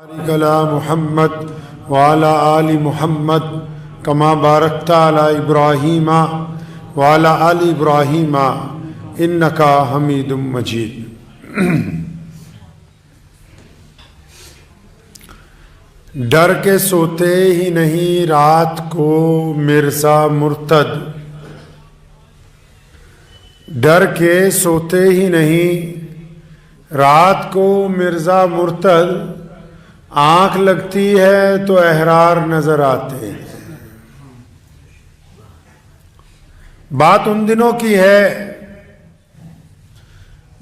अला मुहम्मद व अला आलि मुहम्मद कमा बारकता अला इब्राहीमा व अला आलि इब्राहीमा इन्नका हमीदुम मजीद। डर के सोते ही नहीं रात को मिर्ज़ा मुर्तद, डर के सोते ही नहीं रात को मिर्ज़ा मुर्तद, आंख लगती है तो अहरार नजर आते हैं। बात उन दिनों की है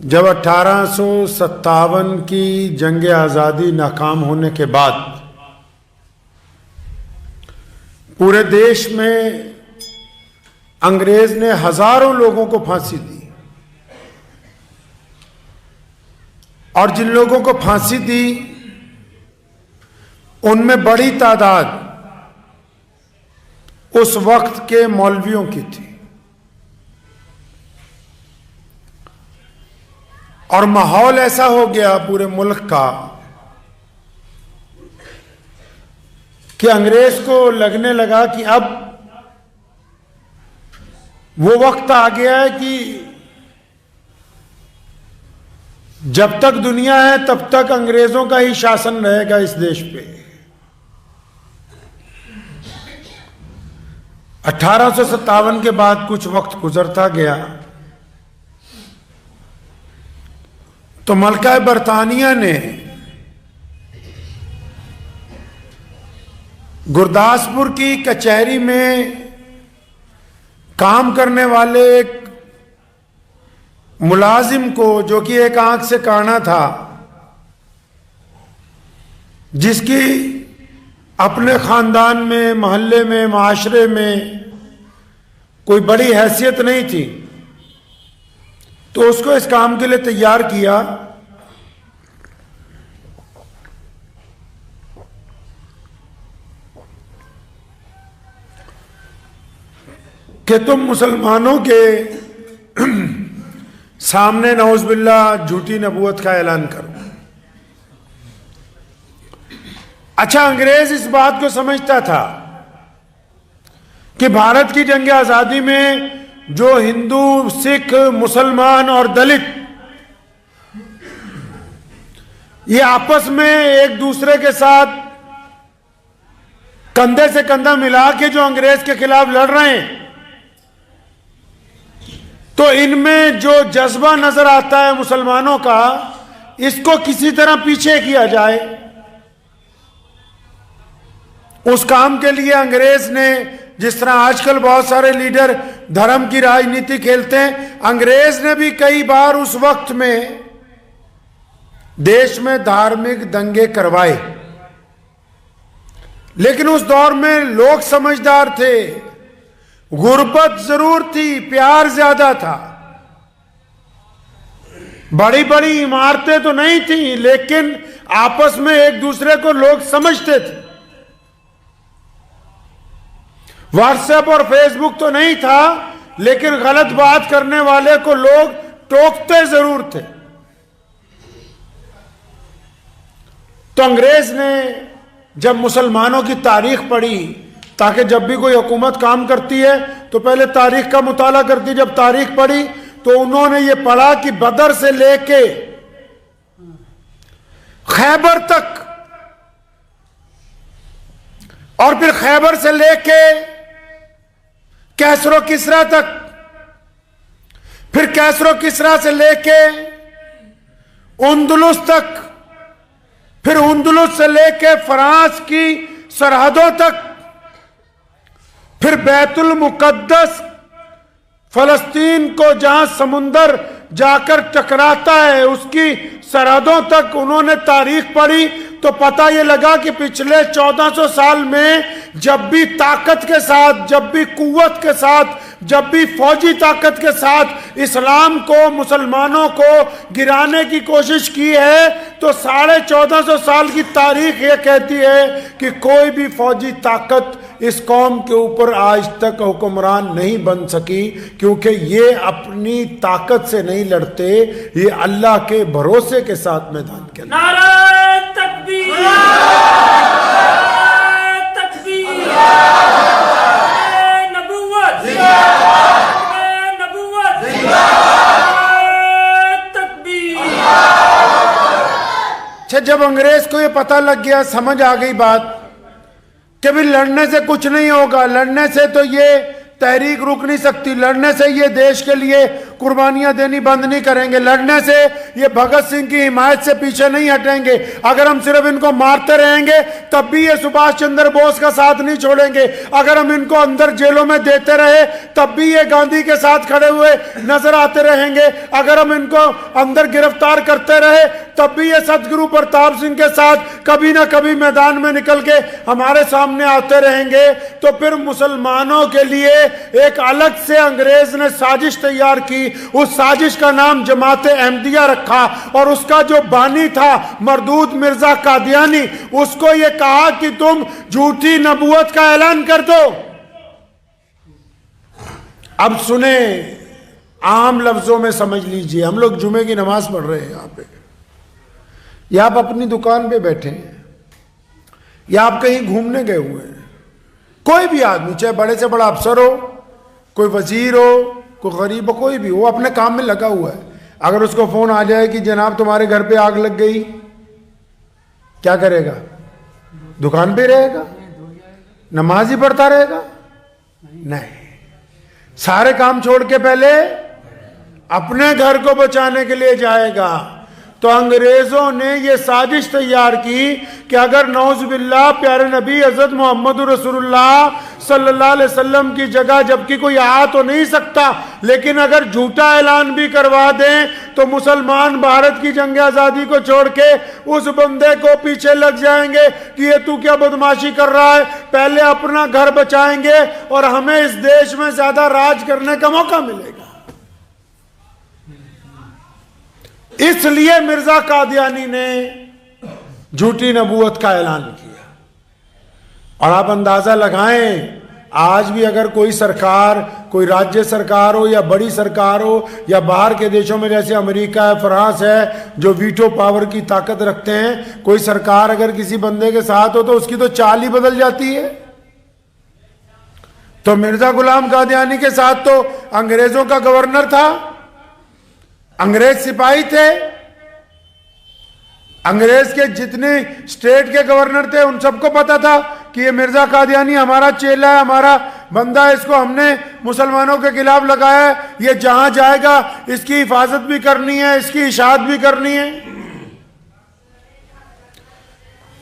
जब 1857 की जंग आज़ादी नाकाम होने के बाद पूरे देश में अंग्रेज ने हजारों लोगों को फांसी दी, और जिन लोगों को फांसी दी उनमें बड़ी तादाद उस वक्त के मौलवियों की थी, और माहौल ऐसा हो गया पूरे मुल्क का कि अंग्रेज को लगने लगा कि अब वो वक्त आ गया है कि जब तक दुनिया है तब तक अंग्रेजों का ही शासन रहेगा इस देश पे। 1857 के बाद कुछ वक्त गुजरता गया तो मलका बरतानिया ने गुरदासपुर की कचहरी में काम करने वाले एक मुलाजिम को, जो कि एक आंख से काना था, जिसकी अपने खानदान में, मोहल्ले में, माशरे में कोई बड़ी हैसियत नहीं थी, तो उसको इस काम के लिए तैयार किया कि तुम मुसलमानों के सामने नौज़बिल्लाह झूठी नबूवत का ऐलान करो। अच्छा, अंग्रेज इस बात को समझता था कि भारत की जंग आजादी में जो हिंदू, सिख, मुसलमान और दलित ये आपस में एक दूसरे के साथ कंधे से कंधा मिला के जो अंग्रेज के खिलाफ लड़ रहे हैं, तो इनमें जो जज्बा नजर आता है मुसलमानों का, इसको किसी तरह पीछे किया जाए। उस काम के लिए अंग्रेज ने, जिस तरह आजकल बहुत सारे लीडर धर्म की राजनीति खेलते हैं, अंग्रेज ने भी कई बार उस वक्त में देश में धार्मिक दंगे करवाए। लेकिन उस दौर में लोग समझदार थे, गुर्बत जरूर थी, प्यार ज्यादा था। बड़ी बड़ी इमारतें तो नहीं थी, लेकिन आपस में एक दूसरे को लोग समझते थे। व्हाट्सएप और फेसबुक तो नहीं था, लेकिन गलत बात करने वाले को लोग टोकते जरूर थे। तो अंग्रेज ने जब मुसलमानों की तारीख पढ़ी, ताकि जब भी कोई हुकूमत काम करती है तो पहले तारीख का मुताला करती, जब तारीख पढ़ी तो उन्होंने ये पढ़ा कि बदर से लेके खैबर तक, और फिर खैबर से लेके कैसरो किसरा तक, फिर कैसरो किसरा से लेके उंदुलुस तक, फिर उंदुलुस से लेके फ्रांस की सरहदों तक, फिर बैतुल मुकद्दस, फलस्तीन को जहां समुंदर जाकर टकराता है उसकी सरहदों तक उन्होंने तारीख पढ़ी। तो पता ये लगा कि पिछले 1400 साल में जब भी ताकत के साथ, जब भी कुव्वत के साथ, जब भी फौजी ताकत के साथ इस्लाम को, मुसलमानों को गिराने की कोशिश की है, तो 1450 साल की तारीख ये कहती है कि कोई भी फौजी ताकत इस कौम के ऊपर आज तक हुक्मरान नहीं बन सकी, क्योंकि ये अपनी ताकत से नहीं लड़ते, ये अल्लाह के भरोसे के साथ मैदान के। नारे तकबीर। कि जब अंग्रेज को ये पता लग गया, समझ आ गई बात कि भी लड़ने से कुछ नहीं होगा, लड़ने से तो ये तहरीक रुक नहीं सकती, लड़ने से ये देश के लिए कुर्बानियां देनी बंद नहीं करेंगे, लड़ने से ये भगत सिंह की हिमायत से पीछे नहीं हटेंगे, अगर हम सिर्फ इनको मारते रहेंगे तब भी ये सुभाष चंद्र बोस का साथ नहीं छोड़ेंगे, अगर हम इनको अंदर जेलों में देते रहे तब भी ये गांधी के साथ खड़े हुए नजर आते रहेंगे, अगर हम इनको अंदर गिरफ्तार करते रहे तब भी ये सतगुरु प्रताप सिंह के साथ कभी ना कभी मैदान में निकल के हमारे सामने आते रहेंगे। तो फिर मुसलमानों के लिए एक अलग से अंग्रेज ने साजिश तैयार की, उस साजिश का नाम जमाते अहमदिया रखा और उसका जो बानी था मरदूद मिर्जा कादियानी, उसको ये कहा कि तुम झूठी नबूवत का ऐलान कर दो। अब सुने, आम लफ्जों में समझ लीजिए, हम लोग जुमे की नमाज पढ़ रहे हैं यहां पे, या आप अपनी दुकान पे बैठे हैं, या आप कहीं घूमने गए हुए हैं, कोई भी आदमी, चाहे बड़े से बड़ा अफसर हो, कोई वजीर हो, कोई गरीब हो, कोई भी, वो अपने काम में लगा हुआ है, अगर उसको फोन आ जाए कि जनाब तुम्हारे घर पे आग लग गई, क्या करेगा? दुकान पे रहेगा? नमाज ही पढ़ता रहेगा? नहीं, सारे काम छोड़ के पहले अपने घर को बचाने के लिए जाएगा। तो अंग्रेजों ने यह साजिश तैयार की कि अगर नौजुबिल्लाह प्यारे नबी हजरत मोहम्मद रसूलुल्लाह सल्लल्लाहु अलैहि वसल्लम की जगह जबकि कोई आ तो नहीं सकता, लेकिन अगर झूठा ऐलान भी करवा दें तो मुसलमान भारत की जंग आजादी को छोड़ के उस बंदे को पीछे लग जाएंगे कि ये तू क्या बदमाशी कर रहा है, पहले अपना घर बचाएंगे और हमें इस देश में ज्यादा राज करने का मौका मिलेगा। इसलिए मिर्जा कादियानी ने झूठी नबूवत का ऐलान किया। और आप अंदाजा लगाएं, आज भी अगर कोई सरकार, कोई राज्य सरकार हो या बड़ी सरकार हो या बाहर के देशों में जैसे अमेरिका है, फ्रांस है, जो वीटो पावर की ताकत रखते हैं, कोई सरकार अगर किसी बंदे के साथ हो तो उसकी तो चाल ही बदल जाती है। तो मिर्जा गुलाम कादियानी के साथ तो अंग्रेजों का गवर्नर था, अंग्रेज सिपाही थे, अंग्रेज के जितने स्टेट के गवर्नर थे उन सबको पता था कि ये मिर्जा कादियानी हमारा चेला है, हमारा बंदा है, इसको हमने मुसलमानों के खिलाफ लगाया है, ये जहां जाएगा इसकी हिफाजत भी करनी है, इसकी इशाअत भी करनी है।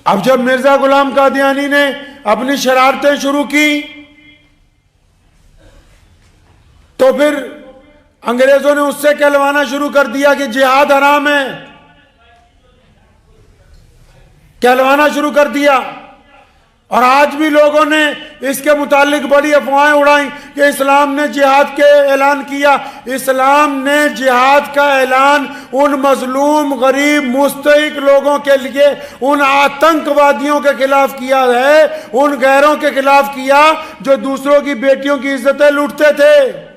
अब जब मिर्जा गुलाम कादियानी ने अपनी शरारतें शुरू की तो फिर अंग्रेजों ने उससे कहलवाना शुरू कर दिया कि जिहाद हराम है, कहलवाना शुरू कर दिया। और आज भी लोगों ने इसके मुतालिक बड़ी अफवाहें उड़ाई कि इस्लाम ने जिहाद के ऐलान किया। इस्लाम ने जिहाद का ऐलान उन मजलूम गरीब मुस्तहिक लोगों के लिए, उन आतंकवादियों के खिलाफ किया है, उन गैरों के खिलाफ किया जो दूसरों की बेटियों की इज्जतें लूटते थे।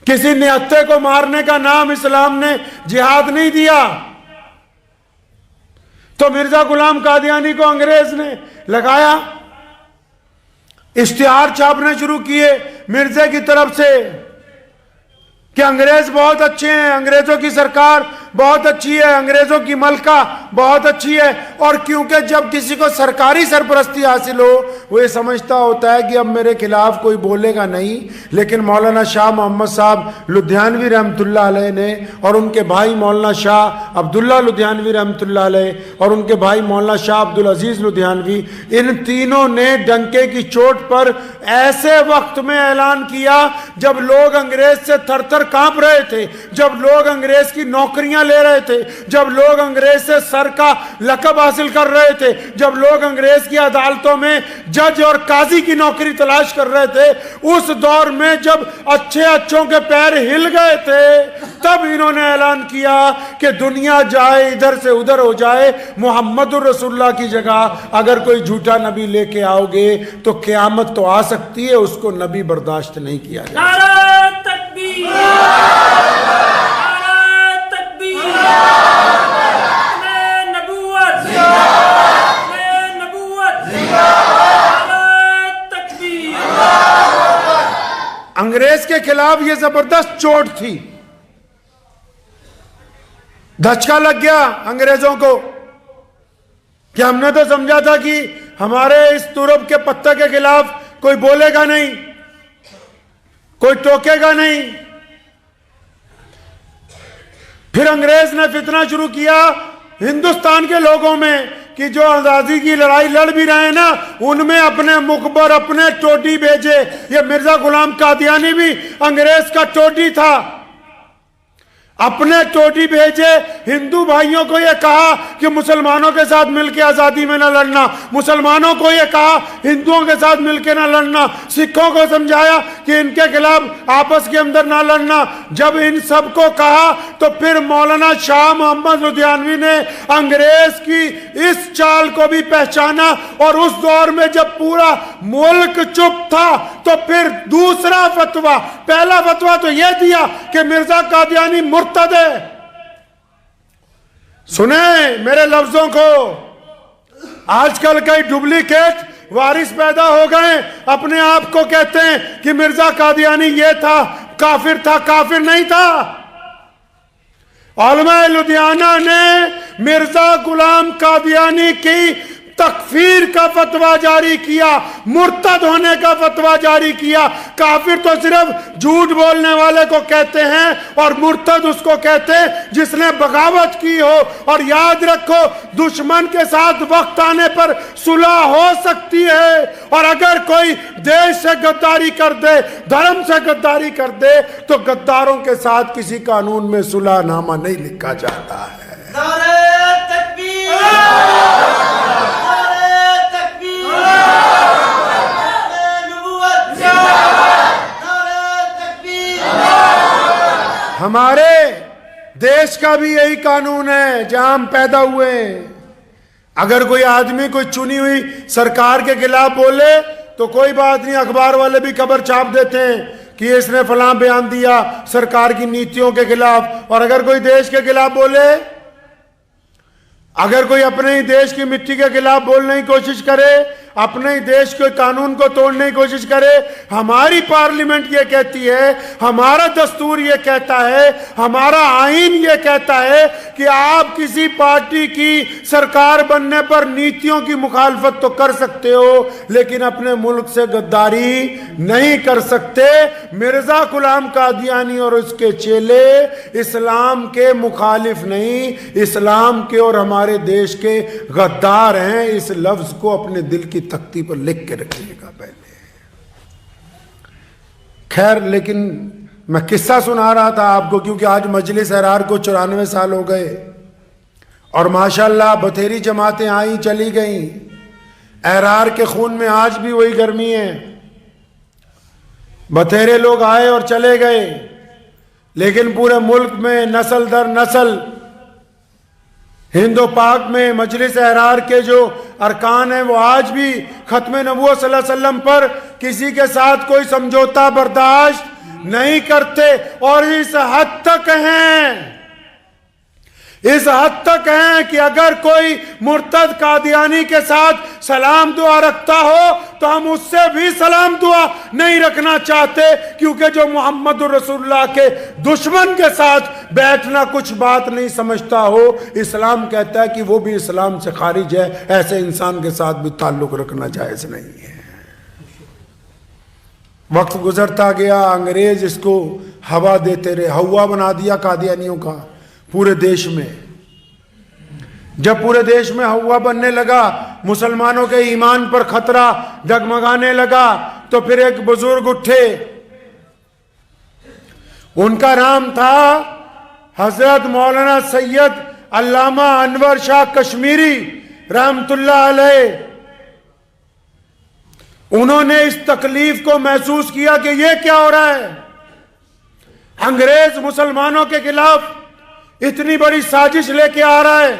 किसी निहत्थे को मारने का नाम इस्लाम ने जिहाद नहीं दिया। तो मिर्जा गुलाम कादियानी को अंग्रेज ने लगाया, इश्तिहार छापने शुरू किए मिर्जे की तरफ से कि अंग्रेज बहुत अच्छे हैं, अंग्रेजों की सरकार बहुत अच्छी है, अंग्रेजों की मलका बहुत अच्छी है। और क्योंकि जब किसी को सरकारी सरपरस्ती हासिल हो वो ये समझता होता है कि अब मेरे खिलाफ कोई बोलेगा नहीं। लेकिन मौलाना शाह मोहम्मद साहब लुधियानवी रहमतुल्लाह अलैह ने और उनके भाई मौलाना शाह अब्दुल्ला लुधियानवी रहमतुल्लाह अलैह और उनके भाई मौलाना शाह अब्दुल अजीज लुधियानवी, इन तीनों ने डंके की चोट पर ऐसे वक्त में ऐलान किया जब लोग अंग्रेज से थर-थर कांप रहे थे, जब लोग अंग्रेज की नौकरियां ले रहे थे, जब लोग अंग्रेज से सर का लकब हासिल कर रहे थे, जब लोग अंग्रेज की अदालतों में जज और काजी की नौकरी तलाश कर रहे थे, उस दौर में जब अच्छे अच्छों के पैर हिल गए थे, तब इन्होंने ऐलान किया कि दुनिया जाए इधर से उधर हो जाए, मुहम्मदुर रसूलुल्लाह की जगह अगर कोई झूठा नबी लेके आओगे तो क़यामत तो आ सकती है, उसको नबी बर्दाश्त नहीं किया जाएगा। नारा तकबीर, नारा तकबीर, नबूवत, नबूवत, नारा तकबीर। अंग्रेज के खिलाफ यह जबरदस्त चोट थी। धचका लग गया अंग्रेजों को कि हमने तो समझा था कि हमारे इस तुरब के पत्ते के खिलाफ कोई बोलेगा नहीं, कोई टोकेगा नहीं। फिर अंग्रेज ने फितना शुरू किया हिंदुस्तान के लोगों में कि जो आजादी की लड़ाई लड़ भी रहे हैं ना, उनमें अपने मुखबर अपने टोटी भेजे। ये मिर्जा गुलाम कादियानी भी अंग्रेज का टोटी था, अपने टोटी भेजे। हिंदू भाइयों को यह कहा कि मुसलमानों के साथ मिलकर आजादी में न लड़ना, मुसलमानों को यह कहा हिंदुओं के साथ मिलकर न लड़ना, सिखों को समझाया कि इनके खिलाफ आपस के अंदर ना लड़ना। जब इन सबको कहा तो फिर मौलाना शाह मोहम्मद लुधियानवी ने अंग्रेज की इस चाल को भी पहचाना, और उस दौर में जब पूरा मुल्क चुप था तो फिर दूसरा फतवा, पहला फतवा तो यह दिया कि मिर्जा कादियानी मुर्तद है। सुने मेरे लफ्जों को, आजकल कई डुप्लीकेट वारिस पैदा हो गए, अपने आप को कहते हैं कि मिर्जा कादियानी ये था, काफिर नहीं था। उलमा लुधियाना ने मिर्जा गुलाम कादियानी की तकफीर का फतवा जारी किया, मुर्तद होने का फतवा जारी किया। काफिर तो सिर्फ झूठ बोलने वाले को कहते हैं और मुर्तद उसको कहते हैं जिसने बगावत की हो। और याद रखो, दुश्मन के साथ वक्त आने पर सुलह हो सकती है, और अगर कोई देश से गद्दारी कर दे, धर्म से गद्दारी कर दे, तो गद्दारों के साथ किसी कानून में सुलहनामा नहीं लिखा जाता है। नारे तकबीर, हमारे देश का भी यही कानून है जहां हम पैदा हुए हैं। अगर कोई आदमी कोई चुनी हुई सरकार के खिलाफ बोले तो कोई बात नहीं, अखबार वाले भी खबर छाप देते हैं कि इसने फलां बयान दिया सरकार की नीतियों के खिलाफ। और अगर कोई देश के खिलाफ बोले, अगर कोई अपने ही देश की मिट्टी के खिलाफ बोलने की कोशिश करे, अपने ही देश के कानून को तोड़ने की कोशिश करे, हमारी पार्लियामेंट ये कहती है, हमारा दस्तूर ये कहता है, हमारा आईन ये कहता है कि आप किसी पार्टी की सरकार बनने पर नीतियों की मुखालफत तो कर सकते हो, लेकिन अपने मुल्क से गद्दारी नहीं कर सकते। मिर्जा गुलाम कादियानी और उसके चेले इस्लाम के मुखालिफ नहीं, इस्लाम के और हमारे देश के गद्दार हैं। इस लफ्ज को अपने दिल की तख्ती पर लिख के रखिएगा पहले। खैर, लेकिन मैं किस्सा सुना रहा था आपको क्योंकि आज मजलिस अहरार को 94 साल हो गए और माशाल्लाह बथेरी जमातें आई चली गई। अहरार के खून में आज भी वही गर्मी है। बथेरे लोग आए और चले गए, लेकिन पूरे मुल्क में नस्ल दर नस्ल हिंदो पाक में मजलिस अहरार के जो अरकान हैं वो आज भी खत्म नबूवत सल्लल्लाहु अलैहि वसल्लम पर किसी के साथ कोई समझौता बर्दाश्त नहीं करते। और इस हद तक हैं कि अगर कोई मुर्तद कादियानी के साथ सलाम दुआ रखता हो तो हम उससे भी सलाम दुआ नहीं रखना चाहते, क्योंकि जो मोहम्मद रसूलुल्लाह के दुश्मन के साथ बैठना कुछ बात नहीं समझता हो, इस्लाम कहता है कि वो भी इस्लाम से खारिज है। ऐसे इंसान के साथ भी ताल्लुक रखना जायज नहीं है। वक्त गुजरता गया, अंग्रेज इसको हवा देते रहे, हवा बना दिया कादियानियों का पूरे देश में। जब पूरे देश में हवा बनने लगा, मुसलमानों के ईमान पर खतरा डगमगाने लगा, तो फिर एक बुजुर्ग उठे। उनका नाम था हजरत मौलाना सैयद अल्लामा अनवर शाह कश्मीरी रहमतुल्लाह अलैह। उन्होंने इस तकलीफ को महसूस किया कि ये क्या हो रहा है। अंग्रेज मुसलमानों के खिलाफ इतनी बड़ी साजिश लेके आ रहा है।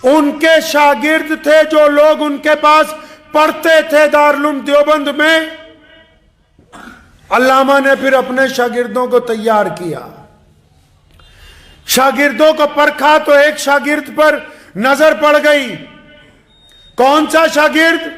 उनके शागिर्द थे जो लोग उनके पास पढ़ते थे दारुल देवबंद में। अल्लामा ने फिर अपने शागिर्दों को तैयार किया। शागिर्दों को परखा तो एक शागिर्द पर नजर पड़ गई। कौन सा शागिर्द?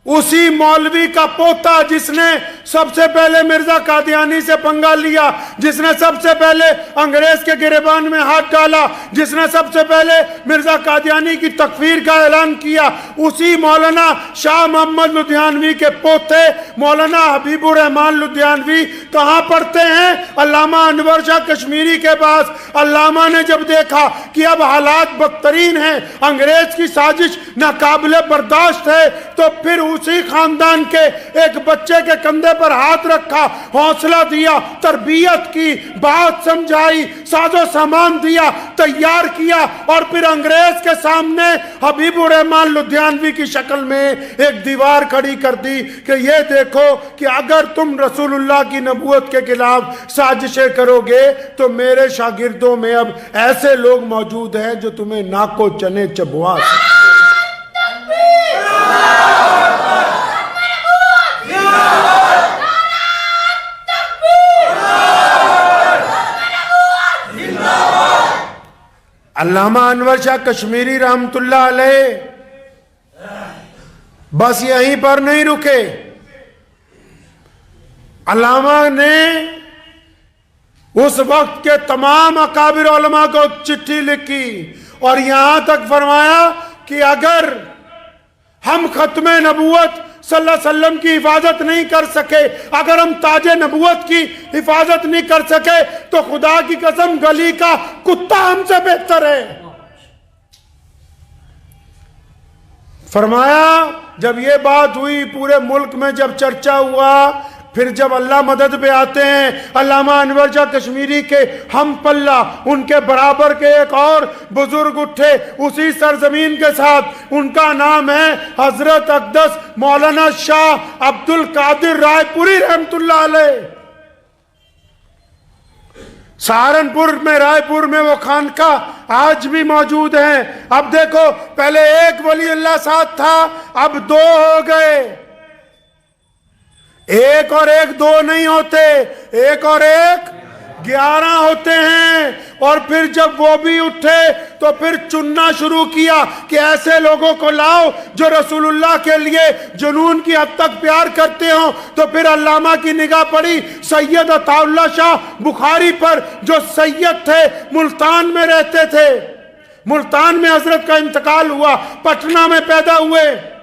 उसी मौलवी का पोता जिसने सबसे पहले मिर्जा कादियानी से पंगा लिया, जिसने सबसे पहले अंग्रेज के गिरेबान में हाथ डाला, जिसने सबसे पहले मिर्जा कादियानी की तकफीर का ऐलान किया, उसी मौलाना शाह मोहम्मद लुधियानवी के पोते मौलाना हबीबुर रहमान लुधियानवी कहां पढ़ते हैं? अल्लामा अनवर शाह कश्मीरी के पास। अल्लामा ने जब देखा कि अब हालात बदतरीन हैं, अंग्रेज की साजिश नाकाबिले बर्दाश्त है, तो फिर उसी खानदान के एक बच्चे के कंधे पर हाथ रखा, हौसला दिया, तरबियत की, बात समझाई, साजो सामान दिया, तैयार किया और फिर अंग्रेज के सामने हबीबुर रहमान लुधियानवी की शक्ल में एक दीवार खड़ी कर दी कि ये देखो कि अगर तुम रसूलुल्लाह की नबूवत के खिलाफ साजिशें करोगे तो मेरे शागिर्दों में अब ऐसे लोग मौजूद हैं जो तुम्हें नाको चने चबवा सकते। अल्लामा अनवर शाह कश्मीरी रहमतुल्लाह अलैह बस यहीं पर नहीं रुके। अल्लामा ने उस वक्त के तमाम अकाबिर उलमा को चिट्ठी लिखी और यहां तक फरमाया कि अगर हम खत्मे नबूवत सल्लल्लाहु अलैहि वसल्लम की हिफाजत नहीं कर सके, अगर हम ताजे नबूवत की हिफाजत नहीं कर सके, तो खुदा की कसम गली का कुत्ता हमसे बेहतर है। फरमाया जब ये बात हुई, पूरे मुल्क में जब चर्चा हुआ, फिर जब अल्लाह मदद पे आते हैं, अल्लामा अनवर शाह कश्मीरी के हम पल्ला, उनके बराबर के एक और बुजुर्ग उठे उसी सरजमीन के साथ। उनका नाम है हजरत अक़दस मौलाना शाह अब्दुल कादिर रायपुरी रहमतुल्लाह अलैह। सहारनपुर में, रायपुर में वो खानका आज भी मौजूद है। अब देखो, पहले एक वली अल्लाह साथ था, अब दो हो गए। एक और एक दो नहीं होते, एक और एक 11 होते हैं। और फिर जब वो भी उठे तो फिर चुनना शुरू किया कि ऐसे लोगों को लाओ जो रसूलुल्लाह के लिए जुनून की हद तक प्यार करते हो। तो फिर अल्लामा की निगाह पड़ी सैयद अताउल्लाह शाह बुखारी पर, जो सैयद थे, मुल्तान में रहते थे। मुल्तान में हजरत का इंतकाल हुआ, पटना में पैदा हुए।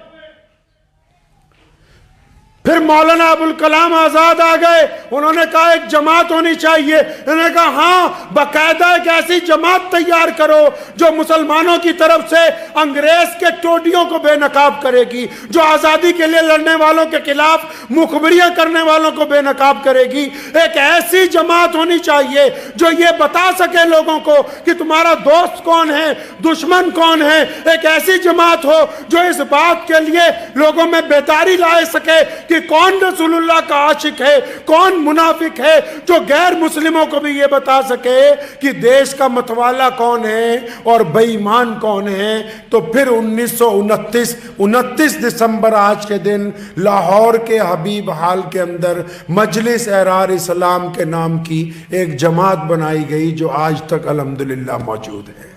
फिर मौलाना अबुल कलाम आजाद आ गए, उन्होंने कहा एक जमात होनी चाहिए। उन्होंने कहा हाँ, बाकायदा एक ऐसी जमात तैयार करो जो मुसलमानों की तरफ से अंग्रेज के टोडियों को बेनकाब करेगी, जो आज़ादी के लिए लड़ने वालों के खिलाफ मुखबरियां करने वालों को बेनकाब करेगी। एक ऐसी जमात होनी चाहिए जो ये बता सके लोगों को कि तुम्हारा दोस्त कौन है, दुश्मन कौन है। एक ऐसी जमात हो जो इस बात के लिए लोगों में बेदारी लाए सके कि कौन रसूलुल्लाह का आशिक है, कौन मुनाफिक है, जो गैर मुस्लिमों को भी ये बता सके कि देश का मतवाला कौन है और बेईमान कौन है। तो फिर 1929 दिसंबर आज के दिन लाहौर के हबीब हाल के अंदर मजलिस एहरार इस्लाम के नाम की एक जमात बनाई गई, जो आज तक अल्हम्दुलिल्लाह मौजूद है,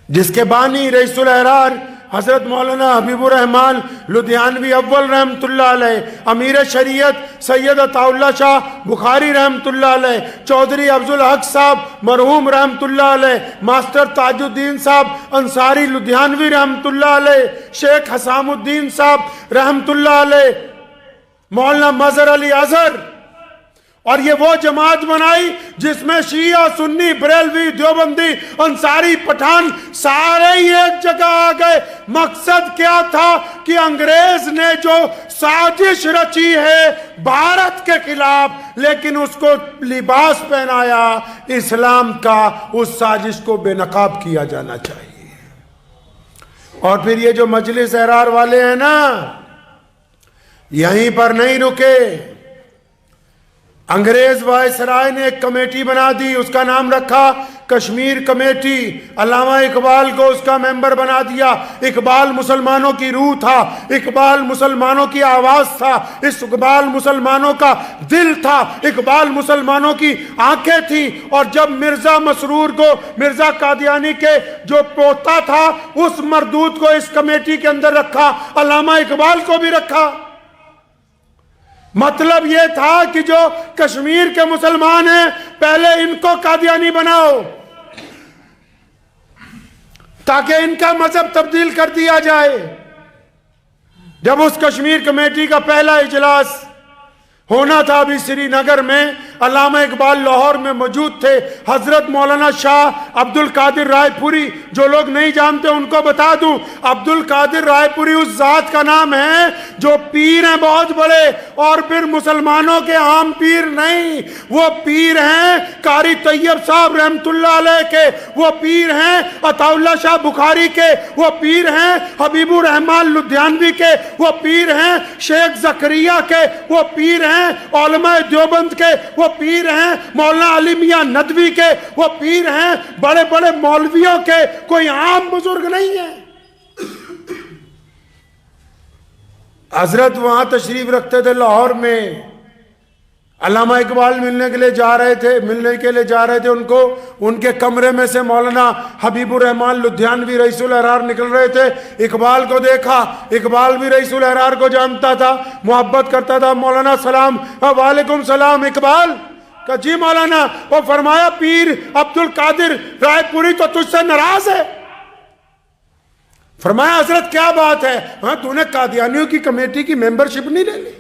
जिसके बानी रईसुल एहरार हजरत मौलाना हबीबुर रहमान लुधियानवी अव्वल रहमतुल्लाह अलैह, अमीर शरीयत सैयद अताउल्लाह शाह बुखारी रहमतुल्लाह अलैह, चौधरी अफजुल हक साहब मरहूम रहमतुल्लाह अलैह, मास्टर ताजुद्दीन साहब अंसारी लुधियानवी रहमतुल्लाह अलैह, शेख हसामुद्दीन साहब रहमतुल्लाह अलैह, मौलाना मजहर अली अजहर। और ये वो जमात बनाई जिसमें शिया, सुन्नी, बरेलवी, देवबंदी, अंसारी, पठान सारे ही एक जगह आ गए। मकसद क्या था कि अंग्रेज ने जो साजिश रची है भारत के खिलाफ, लेकिन उसको लिबास पहनाया इस्लाम का, उस साजिश को बेनकाब किया जाना चाहिए। और फिर ये जो मजलिस एहरार वाले हैं ना, यहीं पर नहीं रुके। अंग्रेज वायसराय ने एक कमेटी बना दी, उसका नाम रखा कश्मीर कमेटी। अल्लामा इकबाल को उसका मेंबर बना दिया। इकबाल मुसलमानों की रूह था, इकबाल मुसलमानों की आवाज था, इकबाल मुसलमानों का दिल था, इकबाल मुसलमानों की आंखें थी। और जब मिर्जा मसरूर को, मिर्जा कादियानी के जो पोता था, उस मरदूद को इस कमेटी के अंदर रखा, अल्लामा इकबाल को भी रखा। मतलब यह था कि जो कश्मीर के मुसलमान हैं पहले इनको कादियानी बनाओ ताकि इनका मजहब तब्दील कर दिया जाए। जब उस कश्मीर कमेटी का पहला इजलास होना था अभी श्रीनगर में, अल्लामा इकबाल लाहौर में मौजूद थे। हजरत मौलाना शाह अब्दुल कादिर रायपुरी, जो लोग नहीं जानते उनको बता दूं, अब्दुल कादिर रायपुरी उस जात का नाम है जो पीर हैं बहुत बड़े, और फिर मुसलमानों के आम पीर नहीं, वो पीर हैं कारी तैयब साहब रहमतुल्लाह अलैह के, वो पीर हैं अताउल्लाह शाह बुखारी के, वो पीर हैं हबीबुर रहमान लुधियानवी के, वो पीर हैं शेख जकरिया के, वो पीर हैं उलमा देवबंद के, वो पीर हैं मौलाना अली मियां नदवी के, वो पीर हैं बड़े बड़े मौलवियों के, कोई आम बुजुर्ग नहीं है। हजरत वहां तशरीफ रखते थे लाहौर में, अल्लामा इकबाल मिलने के लिए जा रहे थे उनको, उनके कमरे में से मौलाना हबीबुर रहमान लुधियानवी रईसुल अहरार निकल रहे थे। इकबाल को देखा, इकबाल भी रईसुल अहरार को जानता था, मोहब्बत करता था। मौलाना सलाम, वालेकुम सलाम। इकबाल का जी मौलाना। वो फरमाया पीर अब्दुल कादिर रायपुरी तो तुझसे नाराज है। फरमाया हजरत क्या बात है? हाँ, तूने कादियानियों की कमेटी की मेंबरशिप नहीं ले ली।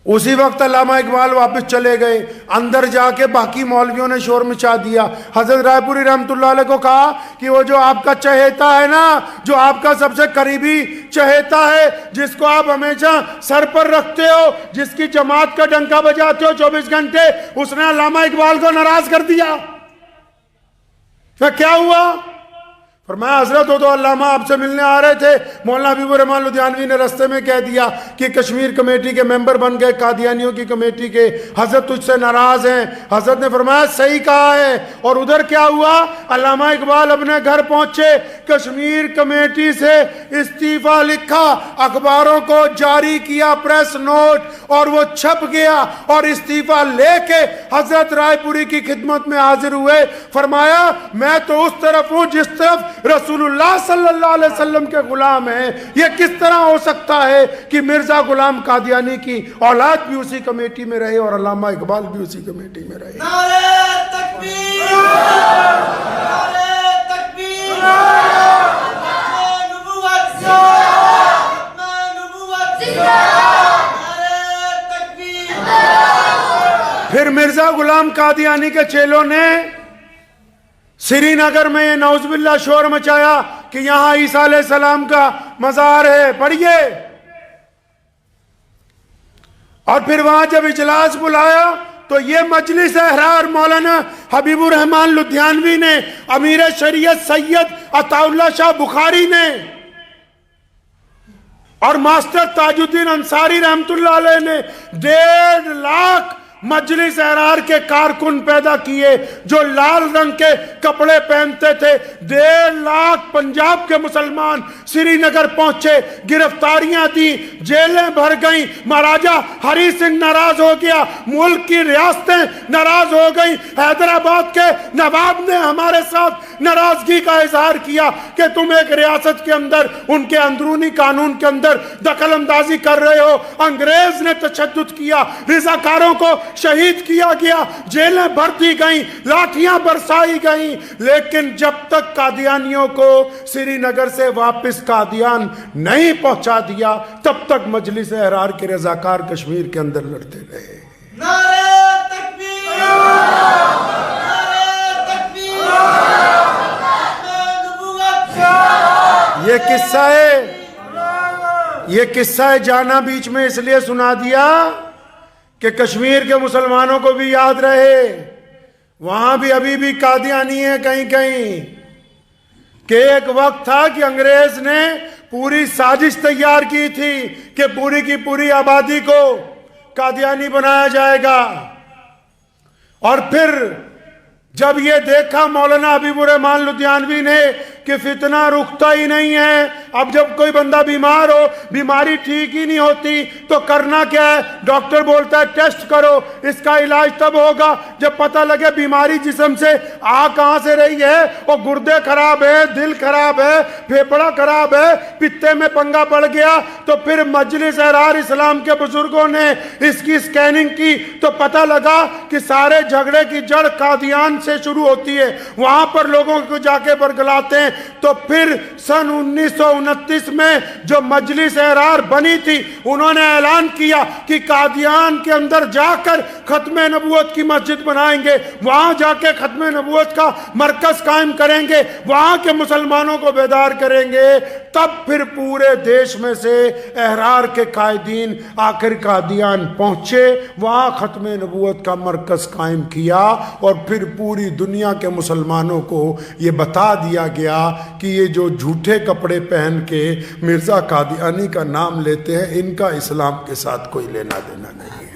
उसी वक्त अल्लामा इकबाल वापस चले गए। अंदर जाके बाकी मौलवियों ने शोर मचा दिया। हजरत रायपुरी रहमतुल्लाह अलैह को कहा कि वो जो आपका चहेता है ना, जो आपका सबसे करीबी चहेता है, जिसको आप हमेशा सर पर रखते हो, जिसकी जमात का डंका बजाते हो 24 घंटे, उसने अल्लामा इकबाल को नाराज कर दिया। फिर क्या हुआ? फरमाया हजरत वो तो अल्लामा आपसे मिलने आ रहे थे, मौलाना हबीबुर रहमान लुधियानवी ने रास्ते में कह दिया कि कश्मीर कमेटी के मेंबर बन गए, कादियानियों की कमेटी के, हजरत तुझसे नाराज हैं। हजरत ने फरमाया सही कहा है। और उधर क्या हुआ? अल्लामा इकबाल अपने घर पहुंचे, कश्मीर कमेटी से इस्तीफा लिखा, अखबारों को जारी किया प्रेस नोट, और वो छप गया, और इस्तीफा लेके हजरत रायपुरी की खिदमत में हाजिर हुए। फरमाया मैं तो उस तरफ हूं जिस तरफ रसूलुल्लाह सल्लल्लाहु अलैहि वसल्लम के गुलाम हैं। ये किस तरह हो सकता है कि मिर्जा गुलाम कादियानी की औलाद भी उसी कमेटी में रहे और अल्लामा इकबाल भी उसी कमेटी में रहे? नारे तकबीर, नारे तकबीर, नबुव्वत जिंदाबाद, नबुव्वत जिंदाबाद, नारे तकबीर। फिर मिर्जा गुलाम कादियानी के चेलों ने श्रीनगर में ये नौजुबिल्ला शोर मचाया कि यहां ईसा अलैहिस्सलाम का मजार है, पढ़िए। और फिर वहां जब इजलास बुलाया तो ये मजलिस अहरार मौलाना हबीबुर रहमान लुधियानवी ने, अमीर शरीयत सैयद अताउल्लाह शाह बुखारी ने और मास्टर ताजुद्दीन अंसारी रहमतुल्लाह अलैह ने 1.5 लाख मजलिस अहरार के कारकुन पैदा किए जो लाल रंग के कपड़े पहनते थे। 1.5 लाख पंजाब के मुसलमान श्रीनगर पहुंचे, गिरफ्तारियां दी, जेलें भर गई। महाराजा हरी सिंह नाराज हो गया, मुल्क की रियासतें नाराज हो गई। हैदराबाद के नवाब ने हमारे साथ नाराजगी का इजहार किया कि तुम एक रियासत के अंदर उनके अंदरूनी कानून के अंदर दखल अंदाजी कर रहे हो। अंग्रेज ने तशद्दुद किया, रज़ाकारों को शहीद किया गया, जेलें भर दी गई, लाठियां बरसाई गई। लेकिन जब तक कादियानियों को श्रीनगर से वापस कादियान नहीं पहुंचा दिया, तब तक मजलिस अहरार के रज़ाकार कश्मीर के अंदर लड़ते रहे। नारे तकबीर, नारे तकबीर, नबुव्वत जिंदाबाद। ये किस्सा है जाना बीच में इसलिए सुना दिया कि कश्मीर के मुसलमानों को भी याद रहे। वहां भी अभी भी कादियानी है कहीं कहीं, कि एक वक्त था कि अंग्रेज ने पूरी साजिश तैयार की थी कि पूरी की पूरी आबादी को कादियानी बनाया जाएगा। और फिर जब ये देखा मौलाना हबीबुर रहमान लुधियानवी ने कि फितना रुकता ही नहीं है, अब जब कोई बंदा बीमार हो, बीमारी ठीक ही नहीं होती, तो करना क्या है? डॉक्टर बोलता है टेस्ट करो, इसका इलाज तब होगा जब पता लगे बीमारी जिस्म से आ कहां से रही है। और गुर्दे खराब है, दिल खराब है, फेफड़ा खराब है, पित्ते में पंगा पड़ गया, तो फिर मजलिस एहरार इस्लाम के बुजुर्गों ने इसकी स्कैनिंग की तो पता लगा कि सारे झगड़े की जड़ कादियान से शुरू होती है। वहां पर लोगों को जाके बरगलाते हैं। तो फिर सन 1929 में जो मजलिस एहरार बनी थी, उन्होंने ऐलान किया कि कादियान के अंदर जाकर खत्म नबूवत की मस्जिद बनाएंगे, वहां जाके खत्म नबूवत का मरकज कायम करेंगे, वहां के मुसलमानों को बेदार करेंगे। तब फिर पूरे देश में से एहरार के कायदीन आखिर कादियान पहुंचे, वहां खत्म नबूवत का मरकज कायम किया और फिर पूरी दुनिया के मुसलमानों को ये बता दिया गया कि ये जो झूठे कपड़े पहन के मिर्जा कादियानी का नाम लेते हैं, इनका इस्लाम के साथ कोई लेना देना नहीं है।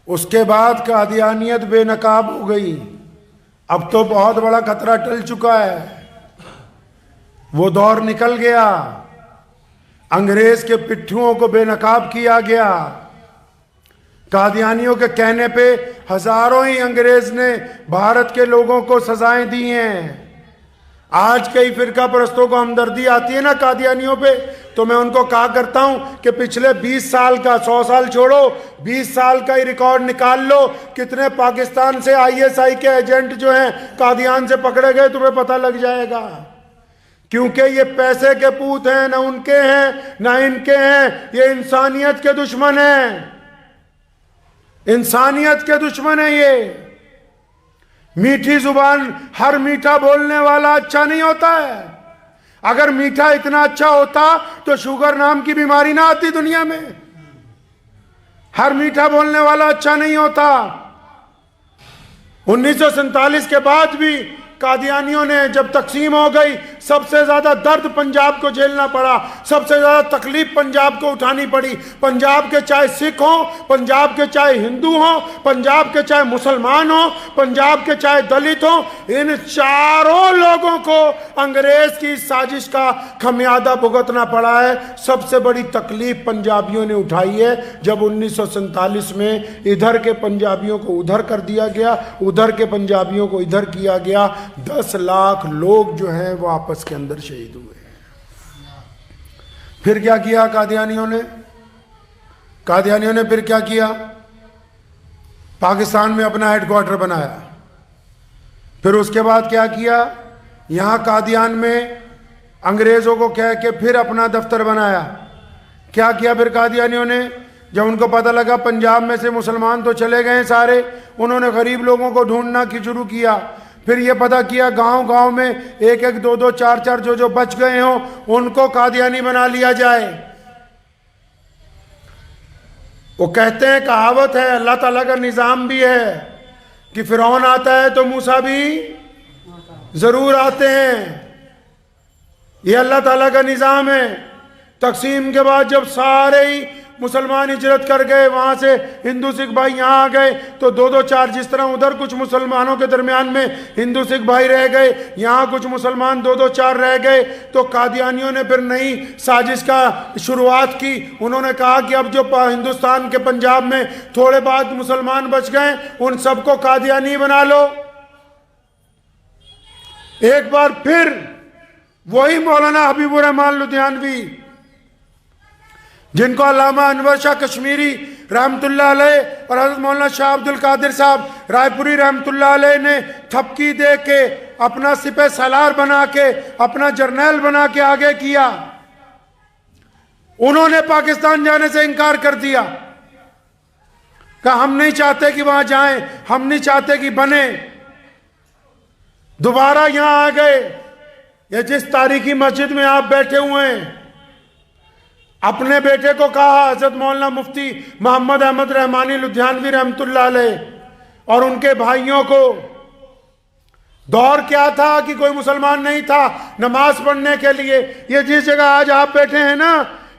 उसके बाद कादियानियत बेनकाब हो गई। अब तो बहुत बड़ा खतरा टल चुका है, वो दौर निकल गया। अंग्रेज के पिट्ठुओं को बेनकाब किया गया। कादियानियों के कहने पे हजारों ही अंग्रेज ने भारत के लोगों को सजाएं दी हैं। आज कई फिरका परस्तों को हमदर्दी आती है ना कादियानियों पे, तो मैं उनको कहा करता हूं कि पिछले 20 साल का, 100 साल छोड़ो, 20 साल का ही रिकॉर्ड निकाल लो, कितने पाकिस्तान से ISI के एजेंट जो हैं कादियान से पकड़े गए, तुम्हें पता लग जाएगा। क्योंकि ये पैसे के पूत हैं, ना उनके हैं ना इनके हैं, ये इंसानियत के दुश्मन हैं, इंसानियत के दुश्मन है ये। मीठी जुबान, हर मीठा बोलने वाला अच्छा नहीं होता है। अगर मीठा इतना अच्छा होता तो शुगर नाम की बीमारी ना आती दुनिया में। हर मीठा बोलने वाला अच्छा नहीं होता। 1947 के बाद भी कादियानियों ने जब तकसीम हो गई, सबसे ज्यादा दर्द पंजाब को झेलना पड़ा, सबसे ज्यादा तकलीफ पंजाब को उठानी पड़ी। पंजाब के चाहे सिख हों, पंजाब के चाहे हिंदू हों, पंजाब के चाहे मुसलमान हों, पंजाब के चाहे दलित हों, इन चारों लोगों को अंग्रेज की साजिश का खमियाजा भुगतना पड़ा है। सबसे बड़ी तकलीफ पंजाबियों ने उठाई है जब 1947 में इधर के पंजाबियों को उधर कर दिया गया, उधर के पंजाबियों को इधर किया गया। 10 लाख लोग जो हैं वो आपस के अंदर शहीद हुए। फिर क्या किया कादियानियों ने? कादियानियों ने फिर क्या किया? पाकिस्तान में अपना हेडक्वार्टर बनाया। फिर उसके बाद क्या किया? यहां कादियान में अंग्रेजों को कह के फिर अपना दफ्तर बनाया। क्या किया फिर कादियानियों ने? जब उनको पता लगा पंजाब में से मुसलमान तो चले गए सारे, उन्होंने गरीब लोगों को ढूंढना शुरू किया। फिर ये पता किया गांव गांव में 1-1, 2-2, 4-4 जो बच गए हों उनको कादियानी बना लिया जाए। वो कहते हैं, कहावत है, अल्लाह ताला का निजाम भी है कि फिरौन आता है तो मूसा भी जरूर आते हैं। ये अल्लाह ताला का निजाम है। तकसीम के बाद जब सारे ही मुसलमान हिजरत कर गए, वहां से हिंदू सिख भाई यहाँ आ गए, तो 2-2, 4 जिस तरह उधर कुछ मुसलमानों के दरमियान में हिंदू सिख भाई रह गए, यहाँ कुछ मुसलमान 2-2, 4 रह गए। तो कादियानियों ने फिर नई साजिश का शुरुआत की। उन्होंने कहा कि अब जो हिंदुस्तान के पंजाब में थोड़े बाद मुसलमान बच गए, उन सबको कादियानी बना लो। एक बार फिर वही मौलाना हबीबुर रहमान लुधियानवी, जिनको अल्लामा अनवर शाह कश्मीरी रहमतुल्लाह अलैह और हज़रत मौलाना शाह अब्दुल कादिर साहब रायपुरी रहमतुल्लाह अलैह ने थपकी दे के अपना सिपह सालार बना के, अपना जर्नैल बना के आगे किया, उन्होंने पाकिस्तान जाने से इनकार कर दिया। कहा हम नहीं चाहते कि वहां जाएं, हम नहीं चाहते कि बने। दोबारा यहां आ गए। ये जिस तारीखी मस्जिद में आप बैठे हुए हैं, अपने बेटे को कहा, हजरत मौलाना मुफ्ती मोहम्मद अहमद रहमानी लुधियानवी रहमतुल्लाह अलैह और उनके भाइयों को, दौर क्या था कि कोई मुसलमान नहीं था नमाज पढ़ने के लिए। ये जिस जगह आज आप बैठे हैं ना,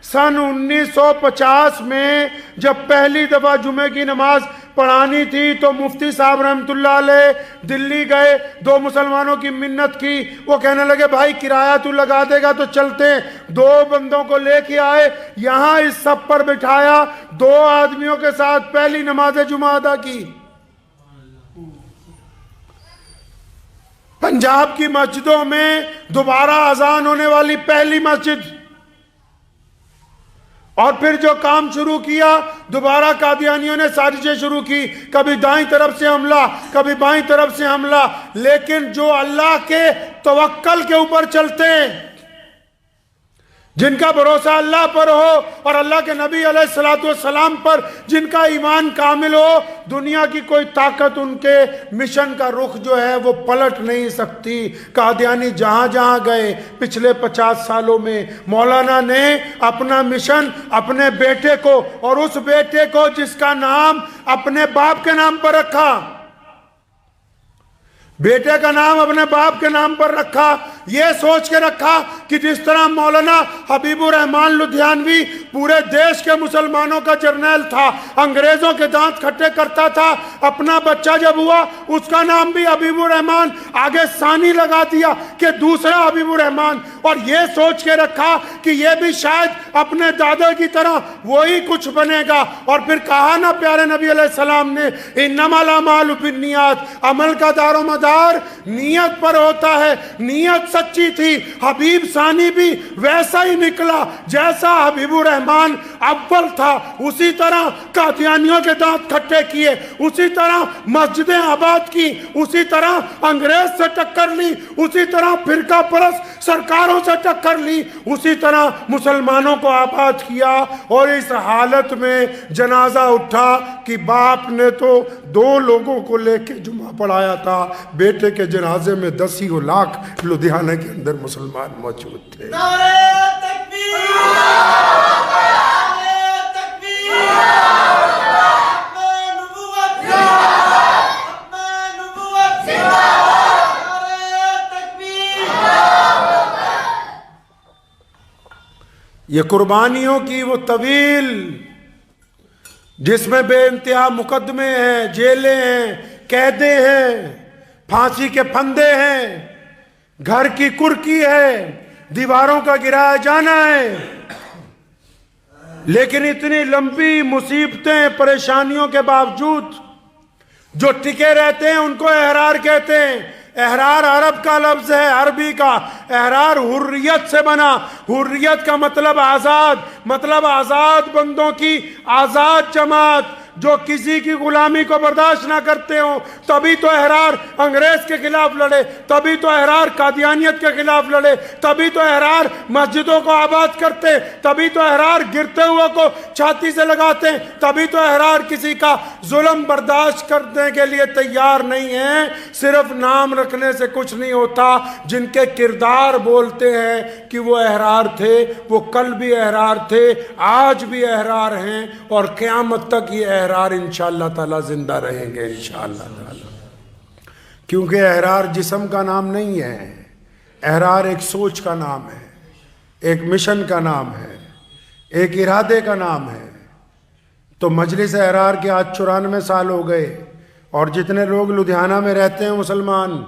सन 1950 में जब पहली दफा जुमे की नमाज पढ़ानी थी तो मुफ्ती साहब रहमतुल्लाह अलैह दिल्ली गए, दो मुसलमानों की मिन्नत की। वो कहने लगे भाई किराया तू लगा देगा तो चलते हैं। दो बंदों को लेके आए, यहां इस सब पर बिठाया, दो आदमियों के साथ पहली नमाज जुमा अदा की। पंजाब की मस्जिदों में दोबारा अजान होने वाली पहली मस्जिद। और फिर जो काम शुरू किया, दोबारा कादियानियों ने साजिशें शुरू की, कभी दाईं तरफ से हमला, कभी बाईं तरफ से हमला। लेकिन जो अल्लाह के तवक्कल के ऊपर चलते हैं, जिनका भरोसा अल्लाह पर हो और अल्लाह के नबी अलैहिस्सलाम पर जिनका ईमान कामिल हो, दुनिया की कोई ताकत उनके मिशन का रुख जो है वो पलट नहीं सकती। कादियानी जहां जहां गए पिछले 50 सालों में, मौलाना ने अपना मिशन अपने बेटे को, और उस बेटे को जिसका नाम अपने बाप के नाम पर रखा, बेटे का नाम अपने बाप के नाम पर रखा, यह सोच के रखा कि जिस तरह मौलाना हबीबुर रहमान लुधियानवी पूरे देश के मुसलमानों का जर्नैल था, अंग्रेजों के दांत खट्टे करता था, अपना बच्चा जब हुआ उसका नाम भी हबीबुर रहमान, आगे सानी लगा दिया कि दूसरा हबीबुर रहमान, और यह सोच के रखा कि यह भी शायद अपने दादा की तरह वही कुछ बनेगा। और फिर कहा ना प्यारे नबी अलैहिस्सलाम ने, इन्नमल अमालु बिन्नियात, अमल का दारोमदार नीयत पर होता है। नीयत सच्ची थी, हबीब सानी भी वैसा ही निकला जैसा हबीबुर रहमान अव्वल था। उसी तरह कादियानियों के दांत खट्टे किए, उसी तरह मस्जिदें आबाद की, उसी तरह अंग्रेज से टक्कर ली, उसी तरह फिरका परस्त सरकारों से टक्कर ली, उसी तरह मुसलमानों को आबाद किया। और इस हालत में जनाजा उठा कि बाप ने तो 2 लोगों को लेके जुमा पढ़ाया था, बेटे के जनाजे में 10 लाख लुधियाना के अंदर मुसलमान मौजूद थे। नारे तकबीर, नारे तकबीर, अपने नबूवत जिंदाबाद, अपने नबूवत जिंदाबाद, नारे तकबीर। ये कुर्बानियों की वो तवील, जिसमें बेइंतहा मुकदमे हैं, जेलें हैं, कैदे हैं, फांसी के फंदे हैं, घर की कुर्की है, दीवारों का गिराया जाना है। लेकिन इतनी लंबी मुसीबतें परेशानियों के बावजूद जो टिके रहते हैं उनको एहरार कहते हैं। एहरार अरब का लफ्ज है, अरबी का। एहरार हुर्रियत से बना। हुर्रियत का मतलब आजाद, मतलब आजाद बंदों की आजाद जमात जो किसी की गुलामी को बर्दाश्त ना करते हो। तभी तो एहरार अंग्रेज के खिलाफ लड़े, तभी तो एहरार कादियानियत के खिलाफ लड़े, तभी तो एहरार मस्जिदों को आबाद करते, तभी तो एहरार गिरते हुए को छाती से लगाते, तभी तो एहरार किसी का जुल्म बर्दाश्त करने के लिए तैयार नहीं है। सिर्फ नाम रखने से कुछ नहीं होता। जिनके किरदार बोलते हैं कि वो एहरार थे, वो कल भी एहरार थे, आज भी एहरार हैं, और क़यामत तक ये एहरार इंशाअल्लाह ताला जिंदा रहेंगे इंशाअल्लाह ताला। क्योंकि एहरार जिस्म का नाम नहीं है, एहरार एक सोच का नाम है, एक मिशन का नाम है, एक इरादे का नाम है। तो मजलिस एहरार के आज 94 साल हो गए, और जितने लोग लुधियाना में रहते हैं मुसलमान,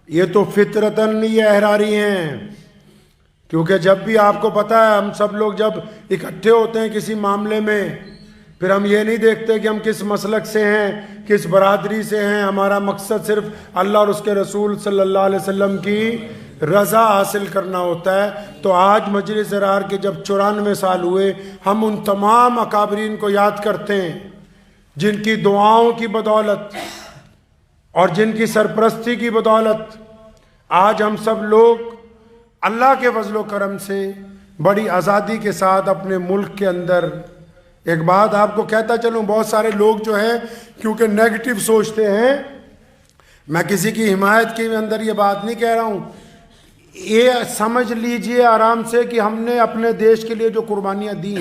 ये तो फितरतन ये एहरारी हैं। क्योंकि जब भी आपको पता है, हम सब लोग जब इकट्ठे होते हैं किसी मामले में, फिर हम ये नहीं देखते कि हम किस मसलक से हैं, किस बरादरी से हैं। हमारा मकसद सिर्फ अल्लाह और उसके रसूल सल्लल्लाहु अलैहि वसल्लम की रज़ा हासिल करना होता है। तो आज मजलिस एहरार के जब 94 साल हुए, हम उन तमाम अकाबरीन को याद करते हैं जिनकी दुआओं की बदौलत और जिनकी सरपरस्ती की बदौलत आज हम सब लोग अल्लाह के फजलो करम से बड़ी आज़ादी के साथ अपने मुल्क के अंदर। एक बात आपको कहता चलूं, बहुत सारे लोग जो हैं क्योंकि नेगेटिव सोचते हैं, मैं किसी की हिमायत के अंदर ये बात नहीं कह रहा हूँ, ये समझ लीजिए आराम से कि हमने अपने देश के लिए जो कुर्बानियाँ दी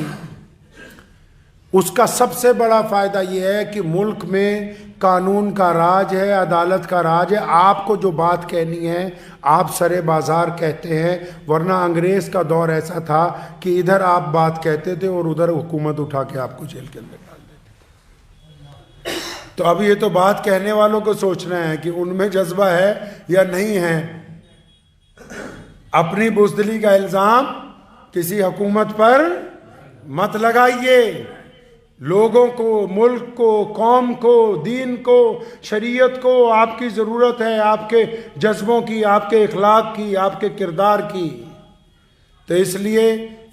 उसका सबसे बड़ा फायदा यह है कि मुल्क में कानून का राज है, अदालत का राज है। आपको जो बात कहनी है आप सरे बाजार कहते हैं, वरना अंग्रेज का दौर ऐसा था कि इधर आप बात कहते थे और उधर हुकूमत उठा के आपको जेल के अंदर डाल देती। तो अब ये तो बात कहने वालों को सोचना है कि उनमें जज्बा है या नहीं है। अपनी बुज़दिली का इल्ज़ाम किसी हुकूमत पर मत लगाइए। लोगों को, मुल्क को, कौम को, दीन को, शरीयत को आपकी ज़रूरत है, आपके जज्बों की, आपके इखलाक की, आपके किरदार की। तो इसलिए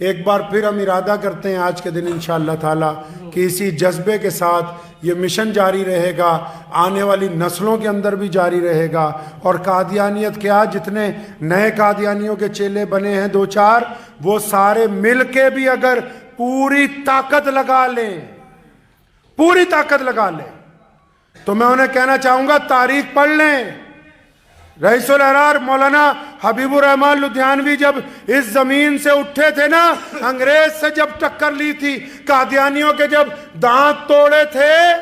एक बार फिर हम इरादा करते हैं आज के दिन इंशाअल्लाह ताला कि इसी जज्बे के साथ ये मिशन जारी रहेगा, आने वाली नस्लों के अंदर भी जारी रहेगा। और कादियानियत क्या, जितने नए कादियानियों के चेले बने हैं 2-4, वो सारे मिल के भी अगर पूरी ताकत लगा लें, पूरी ताकत लगा लें, तो मैं उन्हें कहना चाहूंगा तारीख पढ़ लें। रईसुल अहरार मौलाना हबीबुर रहमान लुधियानवी जब इस जमीन से उठे थे ना, अंग्रेज से जब टक्कर ली थी, कादियानियों के जब दांत तोड़े थे,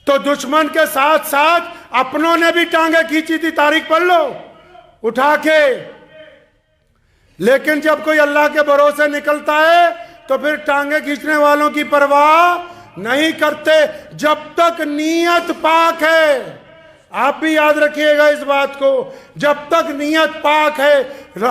तो दुश्मन के साथ साथ अपनों ने भी टांगे खींची थी। तारीख पढ़ लो उठा के। लेकिन जब कोई अल्लाह के भरोसे निकलता है तो फिर टांगे खींचने वालों की परवाह नहीं करते, जब तक नीयत पाक है। आप भी याद रखिएगा इस बात को, जब तक नीयत पाक है,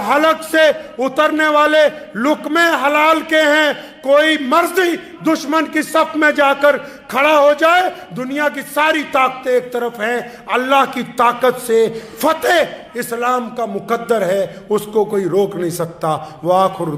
हलक से उतरने वाले लुकमे हलाल के हैं। कोई मर्जी दुश्मन की सफ में जाकर खड़ा हो जाए, दुनिया की सारी ताकतें एक तरफ हैं, अल्लाह की ताकत से फतेह इस्लाम का मुकद्दर है, उसको कोई रोक नहीं सकता। वाखुर